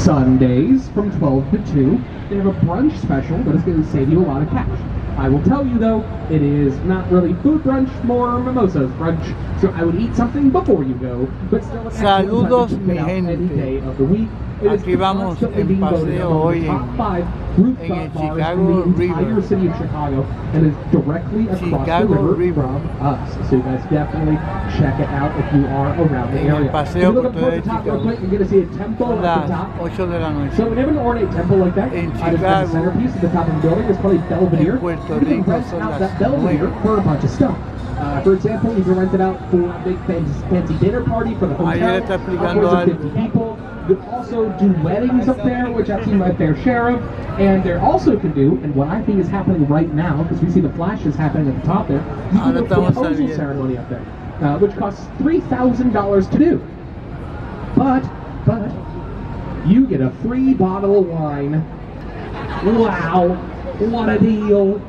Sundays from 12 to 2, they have a brunch special that is going to save you a lot of cash. I will tell you though, it is not really food brunch, more mimosas brunch. So I would eat something before you go, but still Saludos mi gente. Aquí vamos en paseo hoy en el Chicago River. And it's directly across Chicago the river River. from us. So you guys definitely check it out if you are around the En el area. paseo If you look por up todo at the top real Chicago. quick, you're going to see a temple Son at the las top. 8 de la noche. So whenever an ornate temple like that, In just has a Chicago, centerpiece at the top of the building, it's called a Belvedere. en Puerto You can Rico rent son out las that Belvedere 9. for a bunch of stuff. For example, you can rent it out for a big fancy dinner party for the hotel. Ayer está explicando Upwards of algo. 50 people. You can also do weddings up there, which I've seen my fair share of. And there also can do, and what I think is happening right now, because we see the flashes happening at the top there, you can do a proposal ceremony up there, which costs $3,000 to do. But you get a free bottle of wine. Wow, what a deal.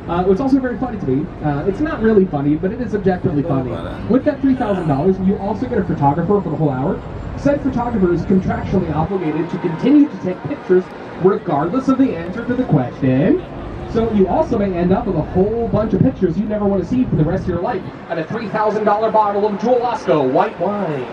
It's also very funny to me. It's not really funny, but it is objectively funny. With that $3,000, you also get a photographer for the whole hour. Said photographer is contractually obligated to continue to take pictures regardless of the answer to the question. So you also may end up with a whole bunch of pictures you never want to see for the rest of your life, and a $3,000 bottle of Jewel Osco white wine.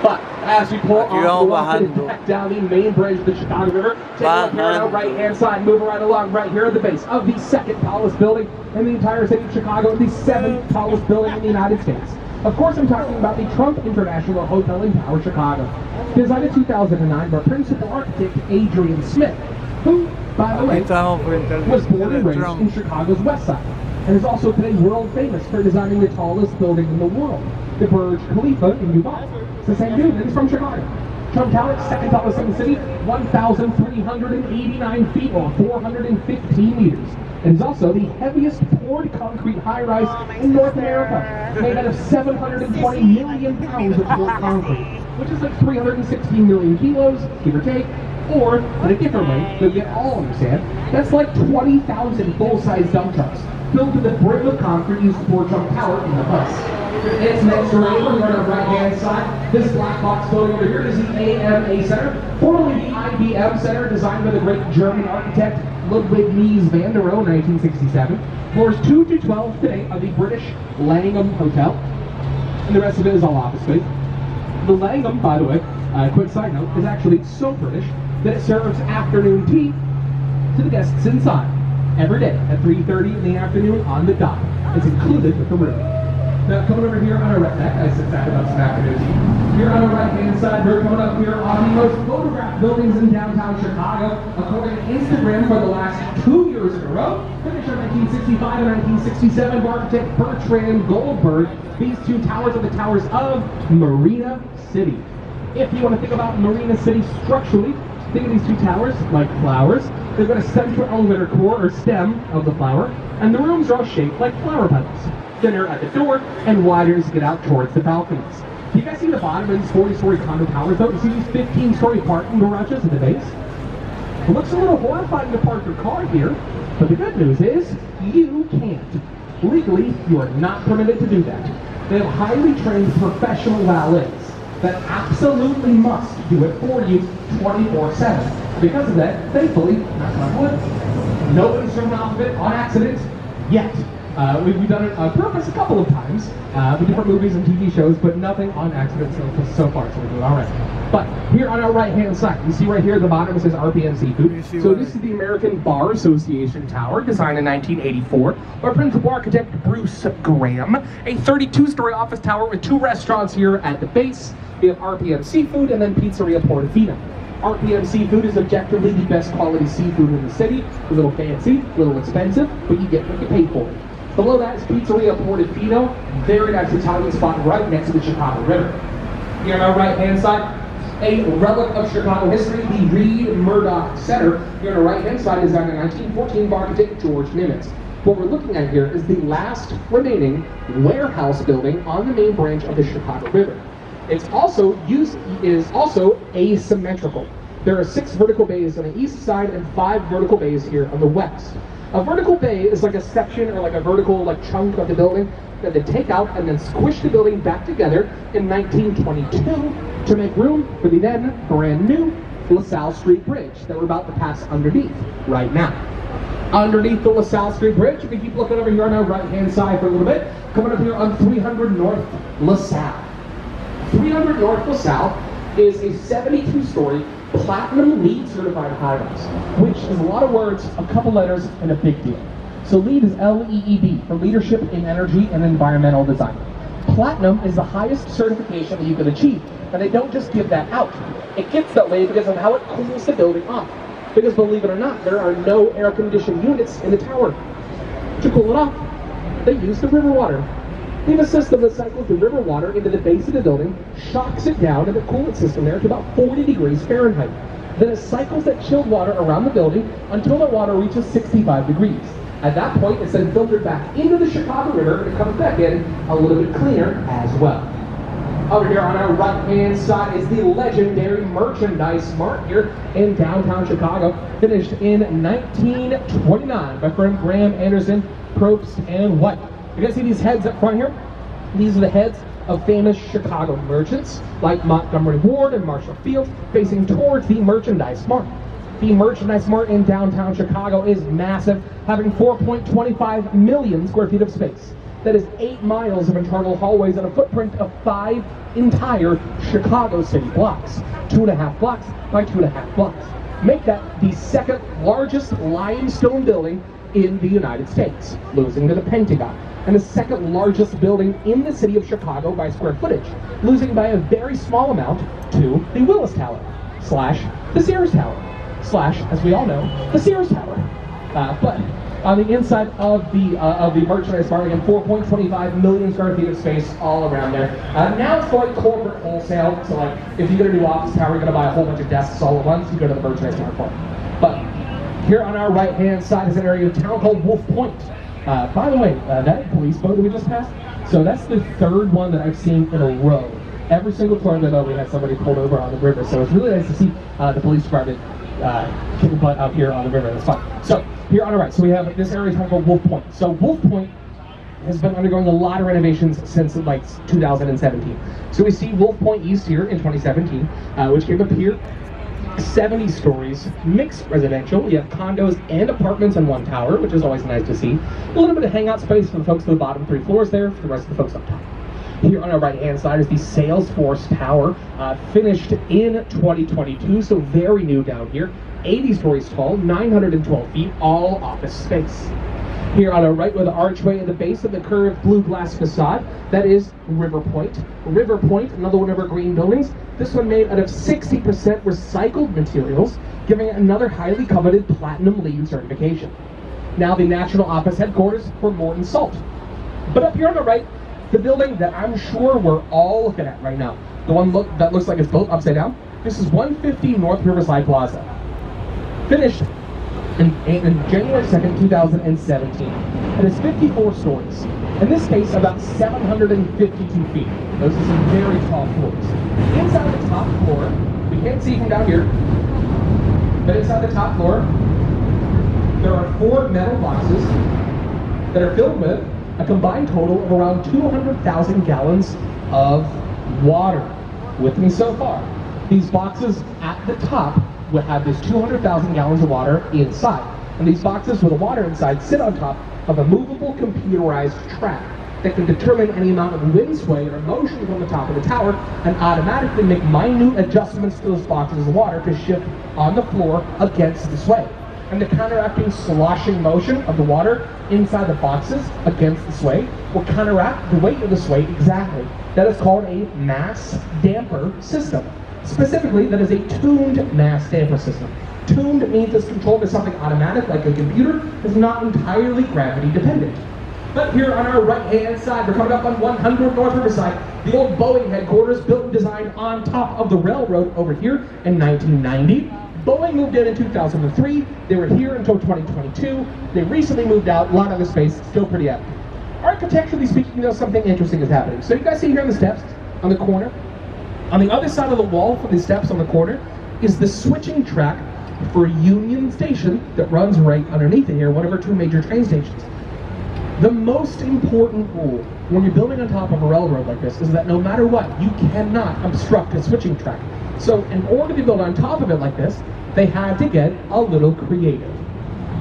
But as we pull off the walk and back down the main bridge of the Chicago River, take a look here on the right-hand side, moving right along right here at the base of the second tallest building in the entire city of Chicago, the seventh tallest building in the United States. Of course, I'm talking about the Trump International Hotel in Tower, Chicago. Designed in 2009 by principal architect Adrian Smith, who, by the way, was born and raised in Chicago's West Side, and is also today world famous for designing the tallest building in the world, the Burj Khalifa in Dubai. It's the same dude, and he's from Chicago. Trump Tower, second tallest in the city, 1,389 feet or 415 meters. It is also the heaviest poured concrete high-rise in North America, made out of 720 million pounds of poured concrete, which is like 316 million kilos, give or take, or, in a different way, that we all understand, that's like 20,000 full-size dump trucks filled to the brim of concrete used to pour Trump Tower in the bus. It's next door neighbor, right on the right-hand side. This black box building over here is the AMA Center, formerly the IBM Center, designed by the great German architect Ludwig Mies van der Rohe in 1967. Floors 2 to 12 today are the British Langham Hotel, and the rest of it is all office space. The Langham, by the way, quick side note, is actually so British that it serves afternoon tea to the guests inside every day at 3:30 in the afternoon on the dot. It's included with the room. Now, coming over here on our right, that guy sits back about some afternoon tea. Here on the right-hand side, we're coming up here on the most photographed buildings in downtown Chicago, according to Instagram for the last 2 years in a row. Finished in 1965 and 1967 by architect Bertrand Goldberg. These two towers are the towers of Marina City. If you want to think about Marina City structurally, think of these two towers like flowers. They've got a central elevator core, or stem, of the flower, and the rooms are all shaped like flower petals. Thinner at the door and wider as you get out towards the balconies. You guys see the bottom of these 40-story condo towers though? You see these 15-story parking garages at the base? It looks a little horrifying to park your car here, but the good news is you can't. Legally, you are not permitted to do that. They have highly trained professional valets that absolutely must do it for you 24/7. Because of that, thankfully, knock on wood, nobody's thrown off of it on accident yet. We've done it on purpose a couple of times with different movies and TV shows, but nothing on accident so far, so we're doing all right. But here on our right-hand side, you see right here at the bottom it says RPM Seafood. So this is the American Bar Association Tower, designed in 1984 by principal architect Bruce Graham. A 32-story office tower with 2 restaurants here at the base. We have RPM Seafood and then Pizzeria Portofino. RPM Seafood is objectively the best quality seafood in the city. A little fancy, a little expensive, but you get what you pay for. Below that is Pizzeria Portofino, very nice Italian spot right next to the Chicago River. Here on our right-hand side, a relic of Chicago history, the Reed Murdoch Center. Here on our right-hand side is designed in 1914 by architect George Nimitz. What we're looking at here is the last remaining warehouse building on the main branch of the Chicago River. It's also asymmetrical. There are 6 vertical bays on the east side and 5 vertical bays here on the west. A vertical bay is like a section or like a vertical chunk of the building that they take out and then squish the building back together in 1922 to make room for the then brand new LaSalle Street Bridge that we're about to pass underneath right now. Underneath the LaSalle Street Bridge, we keep looking over here on our right-hand side for a little bit, coming up here on 300 North LaSalle. 300 North LaSalle is a 72-story platinum LEED certified high-rise, which is a lot of words, a couple letters, and a big deal. So LEED is L-E-E-D, for Leadership in Energy and Environmental Design. Platinum is the highest certification that you can achieve, and they don't just give that out. It gets that way because of how it cools the building off. Because believe it or not, there are no air-conditioned units in the tower. To cool it off, they use the river water. They have a system that cycles the river water into the base of the building, shocks it down to the coolant system there to about 40 degrees Fahrenheit. Then it cycles that chilled water around the building until the water reaches 65 degrees. At that point, it's then filtered back into the Chicago River and it comes back in a little bit cleaner as well. Over here on our right-hand side is the legendary Merchandise Mart here in downtown Chicago, finished in 1929 by firm Graham, Anderson, Probst, and White. You guys see these heads up front here? These are the heads of famous Chicago merchants like Montgomery Ward and Marshall Field, facing towards the Merchandise Mart. The Merchandise Mart in downtown Chicago is massive, having 4.25 million square feet of space. That is 8 miles of internal hallways and a footprint of 5 entire Chicago city blocks. 2.5 blocks by 2.5 blocks. Make that the second largest limestone building in the United States, losing to the Pentagon. And the second largest building in the city of Chicago by square footage, losing by a very small amount to the Willis Tower, / the Sears Tower, / as we all know, the Sears Tower. But on the inside of the Merchandise Mart, again, 4.25 million square feet of space all around there. Now it's for like corporate wholesale, so like if you get a new office tower, you're gonna buy a whole bunch of desks all at once, you go to the Merchandise Mart for it. But here on our right-hand side is an area of town called Wolf Point. By the way, that police boat that we just passed, so that's the third one that I've seen in a row. Every single time that we had somebody pulled over on the river, so it's really nice to see the police department kick the butt out here on the river. That's fun. So here on the right, so we have this area called Wolf Point. So Wolf Point has been undergoing a lot of renovations since like 2017. So we see Wolf Point East here in 2017, which came up here. 70 stories, mixed residential. You have condos and apartments on one tower, which is always nice to see. A little bit of hangout space for the folks on the bottom 3 floors there, for the rest of the folks up top. Here on our right-hand side is the Salesforce Tower, finished in 2022, so very new down here. 80 stories tall, 912 feet, all office space. Here on our right with the archway at the base of the curved blue glass facade, that is River Point. River Point, another one of our green buildings, this one made out of 60% recycled materials, giving it another highly coveted platinum LEED certification. Now the national office headquarters for Morton Salt. But up here on the right, the building that I'm sure we're all looking at right now, the one that looks like it's built upside down, this is 150 North Riverside Plaza. Finished in January 2nd, 2017. It is 54 stories. In this case, about 752 feet. Those are some very tall floors. Inside the top floor, we can't see from down here, but inside the top floor, there are 4 metal boxes that are filled with a combined total of around 200,000 gallons of water. With me so far. These boxes at the top will have this 200,000 gallons of water inside. And these boxes with the water inside sit on top of a movable computerized track that can determine any amount of wind sway or motion from the top of the tower and automatically make minute adjustments to those boxes of water to shift on the floor against the sway. And the counteracting sloshing motion of the water inside the boxes against the sway will counteract the weight of the sway exactly. That is called a mass damper system. Specifically, that is a tuned mass damper system. Tuned means it's controlled by something automatic, like a computer, is not entirely gravity dependent. But here on our right-hand side, we're coming up on 100 North Riverside, the old Boeing headquarters, built and designed on top of the railroad over here in 1990. Boeing moved in 2003. They were here until 2022. They recently moved out. A lot of the space still pretty empty. Architecturally speaking, you know, something interesting is happening. So you guys see here on the steps, on the corner, on the other side of the wall from the steps on the corner is the switching track for Union Station that runs right underneath it here, one of our 2 major train stations. The most important rule when you're building on top of a railroad like this is that no matter what, you cannot obstruct a switching track. So in order to build on top of it like this, they had to get a little creative.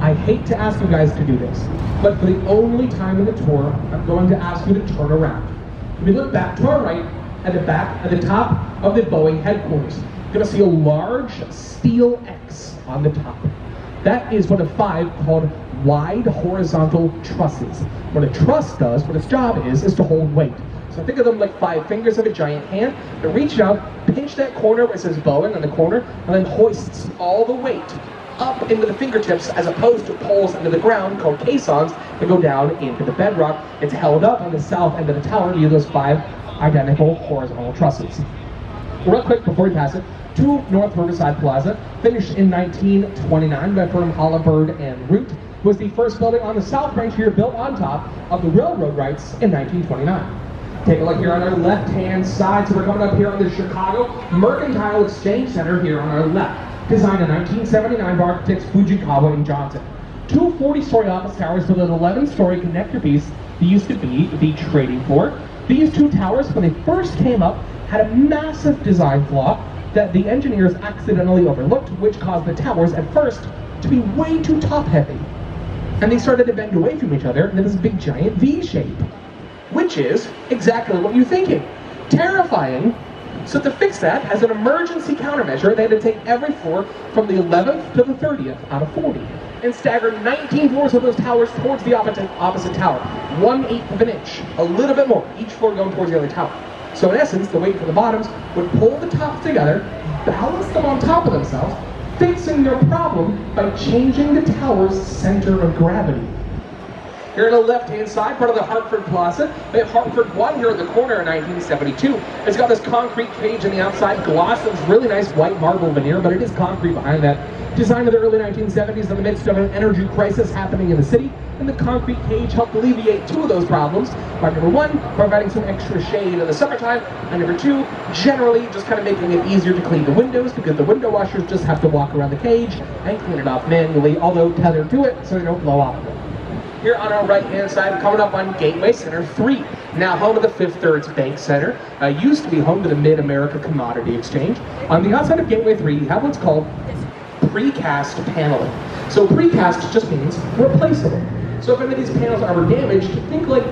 I hate to ask you guys to do this, but for the only time in the tour, I'm going to ask you to turn around. If we look back to our right, at the top of the Boeing headquarters, you're going to see a large steel X on the top. That is one of 5 called wide horizontal trusses. What a truss does, what its job is to hold weight. So think of them like 5 fingers of a giant hand that reach out, pinch that corner where it says Boeing on the corner, and then hoists all the weight up into the fingertips, as opposed to poles into the ground called caissons that go down into the bedrock. It's held up on the south end of the tower via those 5 identical horizontal trusses. Real quick before we pass it, 2 North Riverside Plaza, finished in 1929 by firm Halliburton and Root, was the first building on the South Branch here built on top of the railroad rights in 1929. Take a look here on our left-hand side. So we're coming up here on the Chicago Mercantile Exchange Center here on our left. Designed in 1979 by architects Fujikawa and Johnson. 2 40-story office towers with an 11-story connector piece that used to be the trading floor. These 2 towers, when they first came up, had a massive design flaw that the engineers accidentally overlooked, which caused the towers at first to be way too top-heavy. And they started to bend away from each other into this big giant V shape, which is exactly what you're thinking. Terrifying. So to fix that, as an emergency countermeasure, they had to take every floor from the 11th to the 30th out of 40 and stagger 19 floors of those towers towards the opposite tower, 1/8 of an inch, a little bit more, each floor going towards the other tower. So in essence, the weight for the bottoms would pull the tops together, balance them on top of themselves, fixing their problem by changing the tower's center of gravity. Here on the left-hand side, part of the Hartford Plaza, we have Hartford 1 here in the corner in 1972. It's got this concrete cage on the outside, gloss of this really nice white marble veneer, but it is concrete behind that. Designed in the early 1970s in the midst of an energy crisis happening in the city, and the concrete cage helped alleviate 2 of those problems by number 1, providing some extra shade in the summertime, and number 2, generally just kind of making it easier to clean the windows because the window washers just have to walk around the cage and clean it off manually, although tethered to it so they don't blow off. Here on our right-hand side, coming up on Gateway Center 3, now home of the Fifth Third's Bank Center, used to be home to the Mid-America Commodity Exchange. On the outside of Gateway 3, you have what's called precast paneling. So precast just means replaceable. So if any of these panels are ever damaged, think like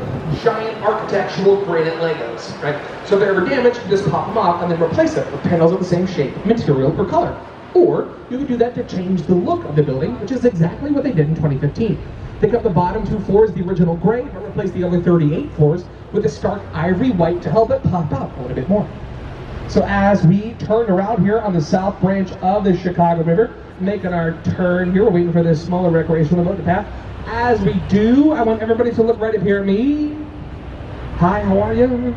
giant architectural granite Legos, right? So if they're ever damaged, you just pop them off and then replace it with panels of the same shape, material, or color. Or you could do that to change the look of the building, which is exactly what they did in 2015. Pick up the bottom 2 floors, the original gray, but replace the other 38 floors with a stark ivory white to help it pop out a little bit more. So as we turn around here on the South Branch of the Chicago River, making our turn here, we're waiting for this smaller recreational boat to pass. As we do, I want everybody to look right up here at me. Hi, how are you?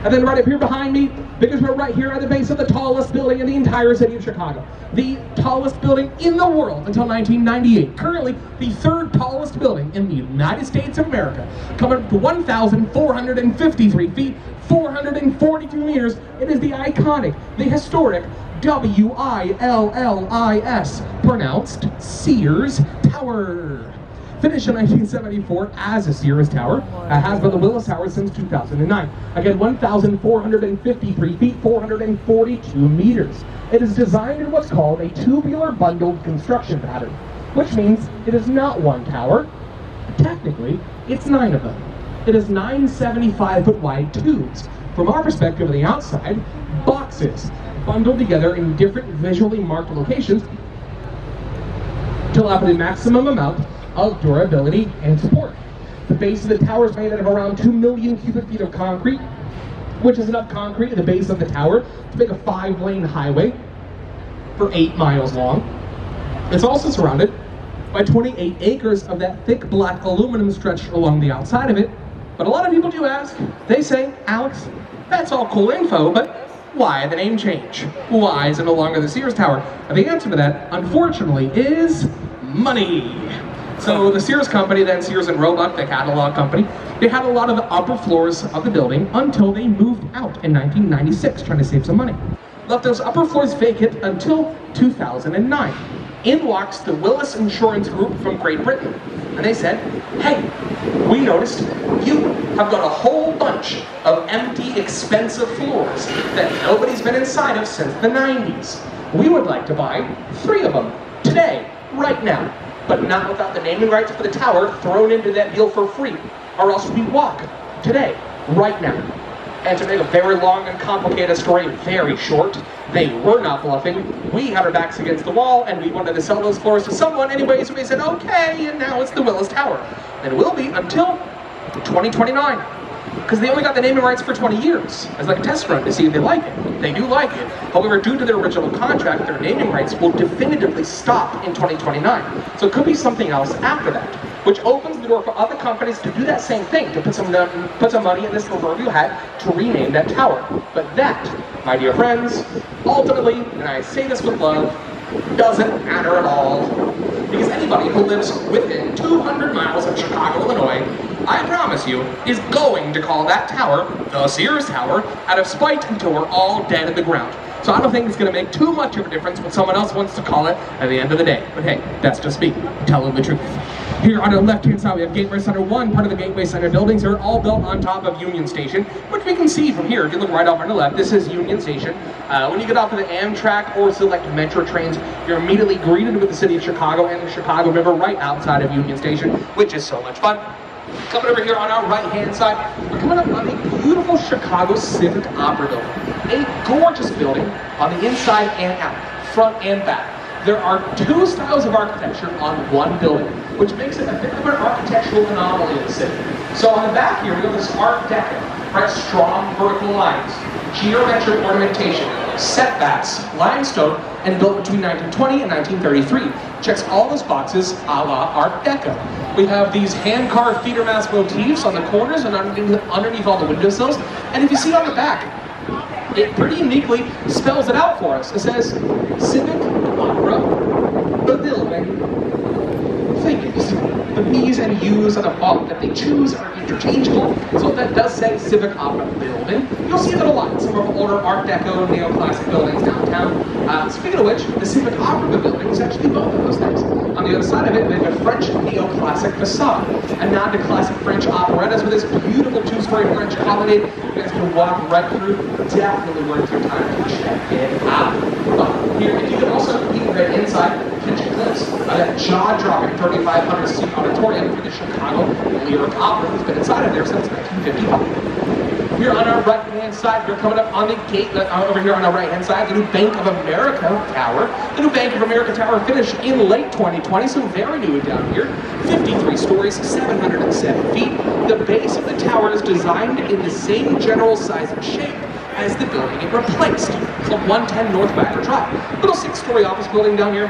And then right up here behind me, because we're right here at the base of the tallest building in the entire city of Chicago. The tallest building in the world until 1998. Currently, the 3rd tallest building in the United States of America. Coming up to 1,453 feet, 442 meters. It is the iconic, the historic WILLIS, pronounced Sears Tower. Finished in 1974 as a Sears Tower, has been the Willis Tower since 2009. Again, 1,453 feet, 442 meters. It is designed in what's called a tubular bundled construction pattern, which means it is not one tower. Technically, it's 9 of them. It is 9 75-foot wide tubes. From our perspective on the outside, boxes bundled together in different visually marked locations to allow for the maximum amount of durability and support. The base of the tower is made out of around 2 million cubic feet of concrete, which is enough concrete at the base of the tower to make a 5-lane highway for 8 miles long. It's also surrounded by 28 acres of that thick black aluminum stretched along the outside of it. But a lot of people do ask, they say, Alex, that's all cool info, but why the name change? Why is it no longer the Sears Tower? And the answer to that, unfortunately, is money. So the Sears company, then Sears and Roebuck, the catalog company, they had a lot of the upper floors of the building until they moved out in 1996, trying to save some money. Left those upper floors vacant until 2009. In walks the Willis Insurance Group from Great Britain. and they said, hey, we noticed you have got a whole bunch of empty, expensive floors that nobody's been inside of since the 90s. We would like to buy 3 of them today, right now, but not without the naming rights for the tower thrown into that deal for free, or else we walk today, right now. And to make a very long and complicated story very short, they were not bluffing. We had our backs against the wall, and we wanted to sell those floors to someone anyway, so we said, okay, and now it's the Willis Tower. And it will be until 2029. Because they only got the naming rights for 20 years, as like a test run to see if they like it. They do like it. However, due to their original contract, their naming rights will definitively stop in 2029. So it could be something else after that, which opens the door for other companies to do that same thing, to put some money in this proverbial hat to rename that tower. But that, my dear friends, ultimately, and I say this with love, doesn't matter at all. Because anybody who lives within 200 miles of Chicago, Illinois, I promise you, is going to call that tower the Sears Tower out of spite until we're all dead in the ground. So I don't think it's going to make too much of a difference what someone else wants to call it at the end of the day. But hey, that's just me telling the truth. Here on the left-hand side, we have Gateway Center 1. Part of the Gateway Center buildings are all built on top of Union Station, which we can see from here. If you look right off on the left, this is Union Station. When you get off of the Amtrak or select Metro trains, you're immediately greeted with the city of Chicago and the Chicago River right outside of Union Station, which is so much fun. Coming over here on our right-hand side, we're coming up on the beautiful Chicago Civic Opera Building. A gorgeous building on the inside and out, front and back. There are 2 styles of architecture on one building, which makes it a bit of an architectural anomaly in the city. So on the back here, we have this Art Deco, right? Strong vertical lines, geometric ornamentation, setbacks, limestone, and built between 1920 and 1933. Checks all those boxes a la Art Deco. We have these hand-carved theater mask motifs on the corners and underneath all the windowsills. And if you see on the back, it pretty uniquely spells it out for us. It says, Civic Opera Pavilion. Figures. The B's and U's of the font that they choose are interchangeable, so that does say Civic Opera Building. You'll see that a lot in some of our older Art Deco neoclassic buildings downtown. Speaking of which, the Civic Opera Building is actually both of those things. On the other side of it, we have a French neoclassic facade, a nod to classic French operettas with this beautiful 2-story French colonnade. You guys can walk right through. Definitely worth your time to check it out. But here, if you can also peek right inside, catch a glimpse of that jaw-dropping 3,500-seat auditorium for the Chicago Lyric Opera, who's been inside of there since 1955. Here on our right-hand side, we're coming up on the gate, over here on our right-hand side, the new Bank of America Tower. The new Bank of America Tower finished in late 2020, so very new down here. 53 stories, 707 feet. The base of the tower is designed in the same general size and shape as the building it replaced. It's called 110 North Backer Drive. Little 6-story office building down here.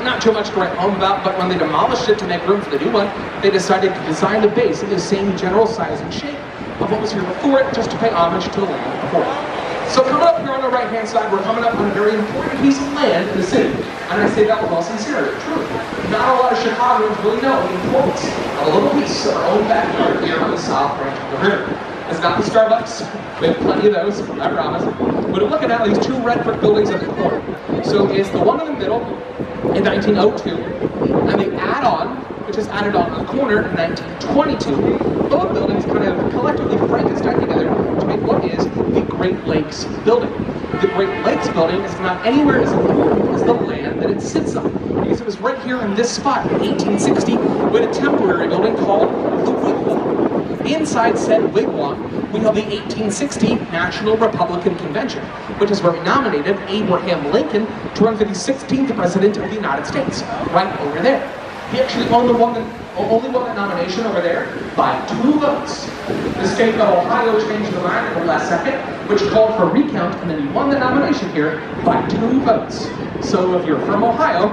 Not too much to write home about, but when they demolished it to make room for the new one, they decided to design the base in the same general size and shape of what was here before it, just to pay homage to the land before it. So coming up here on the right-hand side, we're coming up on a very important piece of land in the city. And I say that with all sincerity, truly. Not a lot of Chicagoans really know the importance of a little piece of our own backyard here on the South Branch of the river. It's not the Starbucks. We have plenty of those, I promise. But we're looking at these 2 red brick buildings at the corner. So it's the one in the middle in 1902, and the add-on, which is added on the corner in 1922. Both buildings kind of collectively Frankenstein together to make what is the Great Lakes Building. The Great Lakes Building is not anywhere as important as the land that it sits on, because it was right here in this spot in 1860 with a temporary building called the Wigwam. Inside said wigwam, we have the 1860 National Republican Convention, which is where we nominated Abraham Lincoln to run for the 16th President of the United States, right over there. He actually only won that nomination over there by 2 votes. The state of Ohio changed their mind at the last second, which called for a recount, and then he won the nomination here by 2 votes. So if you're from Ohio,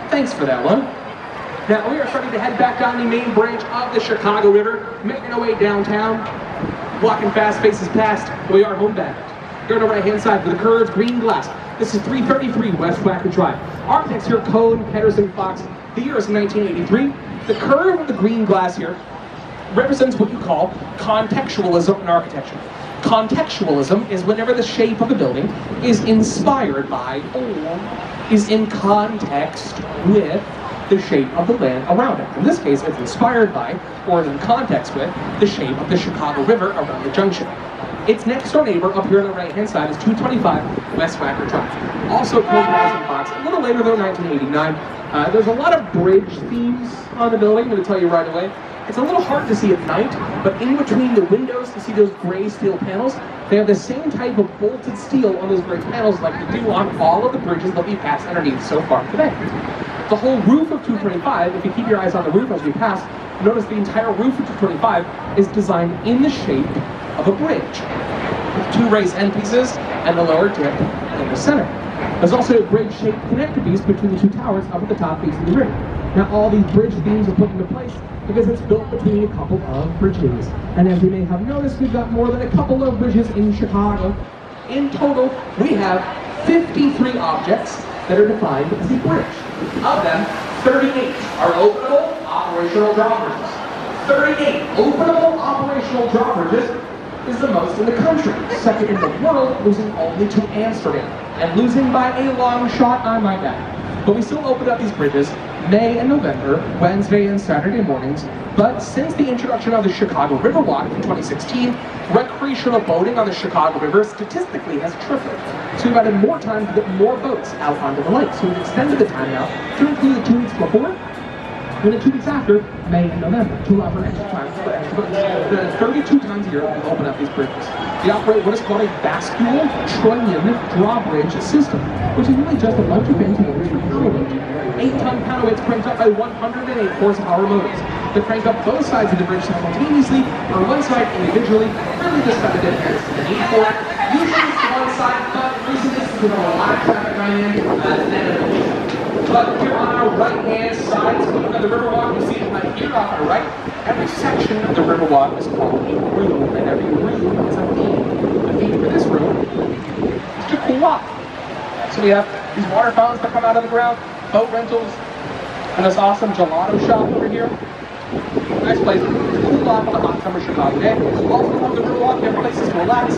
thanks for that one. Now, we are starting to head back down the main branch of the Chicago River, making our way downtown, walking fast, faces past, we are homebound. Here on the right-hand side, with the curved green glass, this is 333 West Wacker Drive. Architects here, Cohn, Pedersen, Fox. The year is 1983. The curve of the green glass here represents what you call contextualism in architecture. Contextualism is whenever the shape of a building is inspired by or is in context with the shape of the land around it. In this case, it's inspired by, or in context with, the shape of the Chicago River around the junction. Its next door neighbor up here on the right-hand side is 225 West Wacker Drive. Also closed housing box. A little later though, 1989. There's a lot of bridge themes on the building, I'm going to tell you right away. It's a little hard to see at night, but in between the windows, you see those gray steel panels. They have the same type of bolted steel on those gray panels like they do on all of the bridges that we passed underneath so far today. The whole roof of 225, if you keep your eyes on the roof as we pass, notice the entire roof of 225 is designed in the shape of a bridge, with two raised end pieces and the lower tip in the center. There's also a bridge-shaped connector piece between the two towers up at the top facing the river. Now all these bridge beams are put into place because it's built between a couple of bridges. And as you may have noticed, we've got more than a couple of bridges in Chicago. In total, we have 53 objects that are defined as a bridge. Of them, 38 are openable operational drawbridges. 38 openable operational drawbridges is the most in the country, second in the world, losing only to Amsterdam, and losing by a long shot, I might add. But we still open up these bridges May and November, Wednesday and Saturday mornings. But since the introduction of the Chicago Riverwalk in 2016, recreational boating on the Chicago River statistically has tripled. So we've added more time to get more boats out onto the lake. So we've extended the time now to include the 2 weeks before and the 2 weeks after, May and November, to offer extra time for extra boats. 32 times a year we open up these bridges. They operate what is called a bascule trunnion drawbridge system, which is really just a bunch of fancy motors for counterweight. 8-ton counterweights cranked up by 108 horsepower motors. They're cranked up both sides of the bridge simultaneously, or one side individually, really just kind of depends on the need for it. Usually it's the one side, but recently since we've got a lot of traffic running in, but here on our right-hand side, speaking of the Riverwalk, you see it right here on our right. Every section of the Riverwalk is called a room, and every room is a theme. The theme for this room is to cool off. So we have these water fountains that come out of the ground, boat rentals, and this awesome gelato shop over here. Nice place to cool off on a hot summer Chicago day. Also along the Riverwalk, you have places to relax.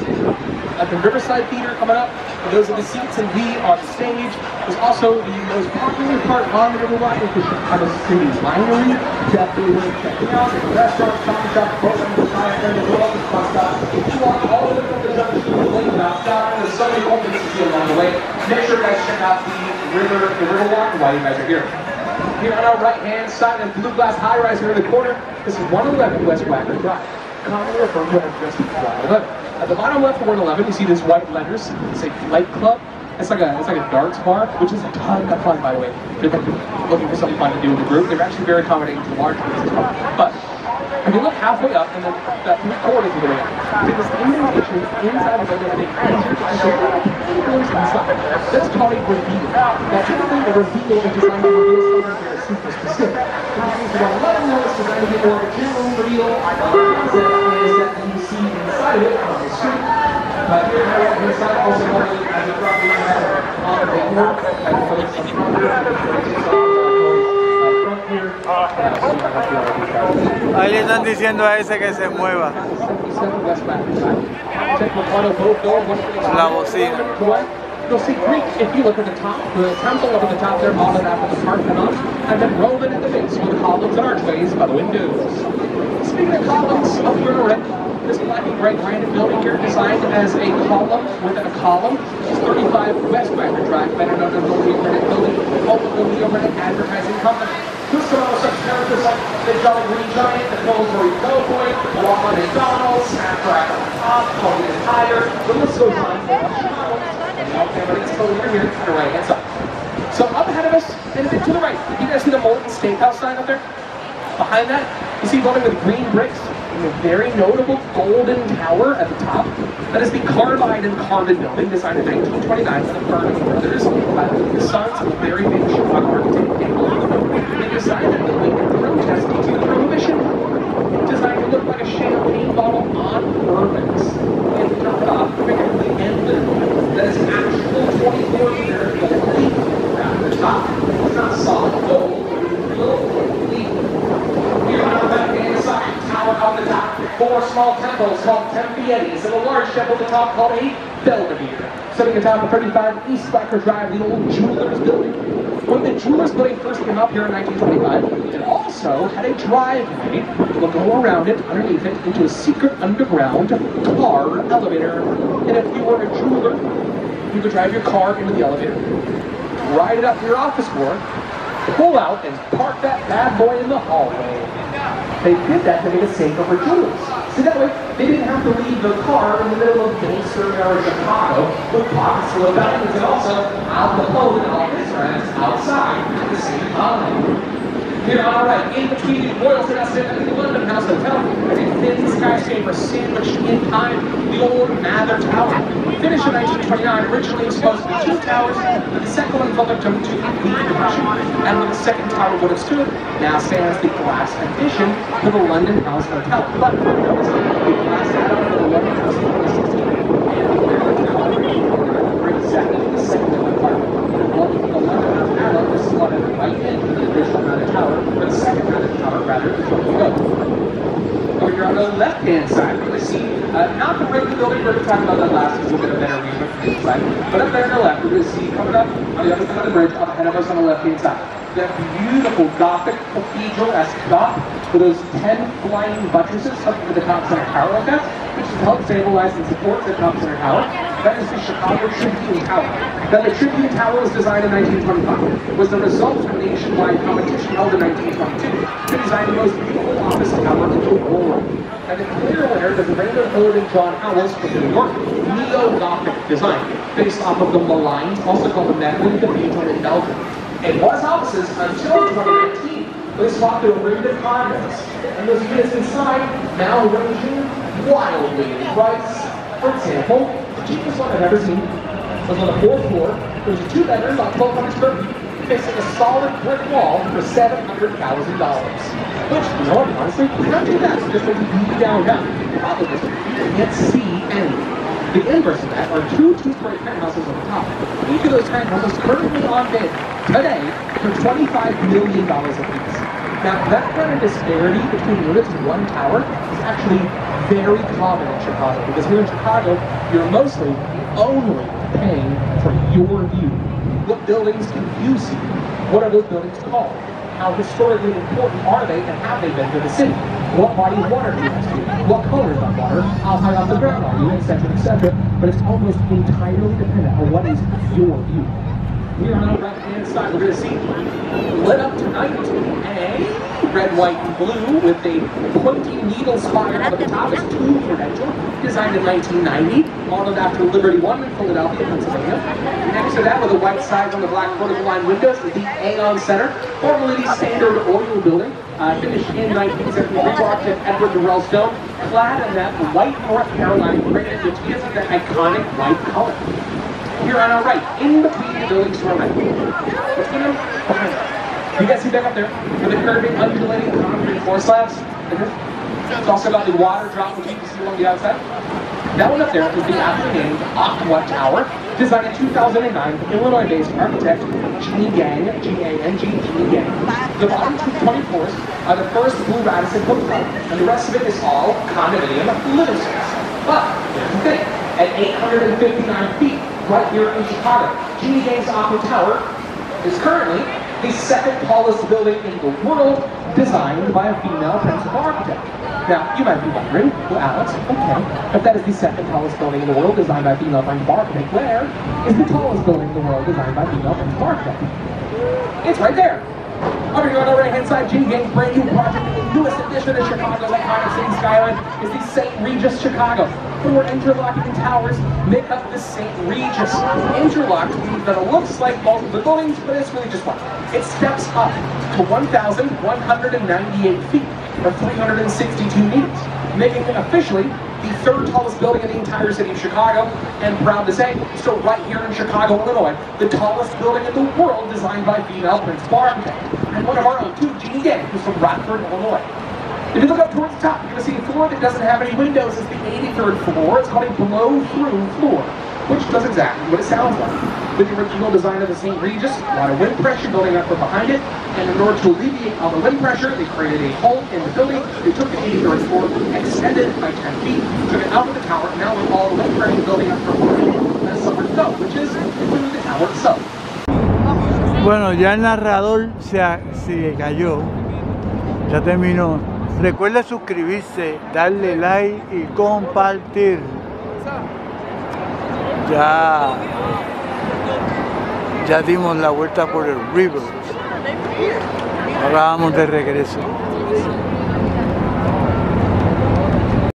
At the Riverside Theater coming up, those are the seats, and we are the stage. There's also the most popular part on the Riverwalk is the Chicago City Winery. Definitely worth checking out. There's restaurants, coffee shops, boat rentals, kayak rentals, all this fun stuff. If you walk all the way from the junction to the lake without stopping, there's so many openings to see along the way. Make sure you guys check out the Riverwalk while you guys are here. Here on our right-hand side, the blue glass high-rise here in the corner, this is 111 West Wacker Drive, commonly referred to as just 111. At the bottom left of 111, you see these white letters. They say Flight Club. It's like a darts bar, which is a ton of fun, by the way. If you're looking for something fun to do in the group, they're actually very accommodating to large groups as well. But if you look halfway up, and then that 3/4 of the way up, see this indentation inside the building. I think that's called a reveal. Now, typically, the reveal is designed to reveal something very super specific. If you want to let them know it's designed to be more of a general reveal, is that you see inside of it on the street. But here on the side, also normally as a property has on the board, and so it's a front here. Ahí le están diciendo a ese que se mueva. La bocina. You'll see Greek if you look at the top, the temple up at the top there, modeled after the Parthenon, and then Roman at the base with the columns and archways by the windows. Speaking of columns, up here on the right, this black and gray granite building here, designed as a column within a column, is 35 West Wacker Drive, better known as the Rio Granite Building, home of the Rio Granite Advertising Company. Who's some of such characters like the Jolly Green Giant, the Pillsbury Doughboy, Walmart McDonald's, Snapcracker Top, Tony the Tire, the list goes on. Everybody's still over here to the right-hand side. So up ahead of us, and a bit to the right, you guys see the Molten Steakhouse sign up there? Behind that, you see a building with green bricks and a very notable golden tower at the top. That is the Carbide and Carbon building, designed in 1929 by the Burnham brothers, the sons of the very famous Chicago architect Daniel Lee. They designed that building in protest to Prohibition, designed to look like a champagne bottle on bourbons. And to top it off, figuratively and literally, that is actual 24 liter leaf at the top. It's not solid gold, it's a little leaf. Here on the left-hand side, tower on the top, 4 small temples called Tempietis, and a large temple at the top called a Belvedere. Sitting atop of 35 East Wacker Drive, the old jeweler's building. When the Jewelers building first came up here in 1925, it also had a driveway that would go around it, underneath it, into a secret underground car elevator. And if you were a jeweler, you could drive your car into the elevator, ride it up to your office floor, pull out and park that bad boy in the hallway. They did that to make it safer for jewelers. So that way, they didn't have to leave their car in the middle of Gangster or Chicago with pockets full of diamonds, and also Al Capone and all his friends outside at the same time. Here on our right, in between the Royal St. and the London House Hotel, as a thin skyscraper sandwiched in time, the old Mather Tower. Finished in 1929, originally supposed to be 2 towers, but the second one fell victim to complete depression. And when the second tower would have stood, now stands the glass addition to the London House Hotel. But notice the glass add-on for the London House Hotel is 16, and the Mather Tower are exactly the second one apart. The London House add-on is slotted right into the original Mather Tower, but the second Mather Tower, rather, is where we go. Over here on the left-hand side, we're going to see, not the regular building, we're going to talk about that last, because we'll get a better view from the inside, but up there on the left, we're going to see, coming up on the other side of the bridge, up ahead of us on the left-hand side, that beautiful Gothic cathedral-esque dock with those 10 flying buttresses up to the top center tower like that, which has helped stabilize and support the top center tower. That is the Chicago Tribune Tower. Now, the Tribune Tower was designed in 1925. It was the result of a nationwide competition held in 1922 to design the most beautiful office tower in the world. And the clearware that Raymond Hillard and John Howells from New York, neo-Gothic design, based off of the Malines, also called the Medwin Cathedral in Belgium. It was offices until 2019. They swapped to a range of condos, and those units inside now ranging wildly in price. For example, the cheapest one I've ever seen was on the 4th floor. There was a 2-bedroom, about 1,200 square feet, facing a solid brick wall for $700,000. Which, you know what, honestly, it's not too bad. Just like you downtown. The problem is, you can't see anything. The inverse of that are 2 two-story penthouses on the top. Each of those penthouses currently on bid today for $25 million apiece. Now, that kind of disparity between units in one tower is actually very common in Chicago, because here in Chicago, you're mostly only paying for your view. What buildings can you see? What are those buildings called? How historically important are they, and have they been to the city? What body of water do you see? What color is that water? How high off the ground are you? Etc., etc. But it's almost entirely dependent on what is your view. Here on the right-hand side, we're going to see lit up tonight a red, white, and blue with a pointy needle spire at the top. It's 2 credential, designed in 1990, modeled after Liberty One in Philadelphia, Pennsylvania. Next to that, with the white sides on the black vertical line windows, is the Aon Center, formerly the Standard Oil Building, finished in 1973 by architect Edward Durrell Stone, clad in that white North Carolina granite, which gives it that iconic white color. Here on our right, in between the buildings to our right, between them, behind them. You guys see back up there, with the curving, undulating concrete floor slabs? It's also got the water drop, which you can see along the outside. That one up there is the aptly named Aqua Tower, designed in 2009 by Illinois-based architect Jeannie Gang, G-A-N-G, Jeannie Gang. The bottom 20 floors are the first Blue Radisson hotel, and the rest of it is all condominium living space. But here's the thing, at 859 feet, right here in Chicago, Jeannie Gang's Aqua Tower is currently the 2nd tallest building in the world, designed by a female principal architect. Now, you might be wondering, well, Alex, okay, if that is the 2nd tallest building in the world designed by a female principal architect, where is the tallest building in the world designed by a female principal architect? It's right there. Over here on the right-hand side, Jeannie Gang's brand new project, the newest addition to Chicago's iconic city skyline, is the St. Regis Chicago. 4 interlocking towers make up the St. Regis. Interlocked means that it looks like multiple buildings, but it's really just one. It steps up to 1,198 feet, or 362 meters, making it officially the 3rd tallest building in the entire city of Chicago, and proud to say, still right here in Chicago, Illinois, the tallest building in the world designed by a female principal architect, and one of our own too, Jeannie Gang, who's from Rockford, Illinois. If you look up towards the top, you're going to see a floor that doesn't have any windows. It's the 83rd floor. It's called a blow-through floor, which does exactly what it sounds like. With the original design of the St. Regis, a lot of wind pressure building up from behind it, and in order to alleviate all the wind pressure, they created a hole in the building. They took the 83rd floor, extended it by 10 feet, took it out of the tower, and now with all the wind pressure building up from behind it, has somewhere to go, which is including the tower itself. Bueno, ya el narrador se cayó, ya terminó. Recuerda suscribirse, darle like y compartir. Ya dimos la vuelta por el river. Ahora vamos de regreso.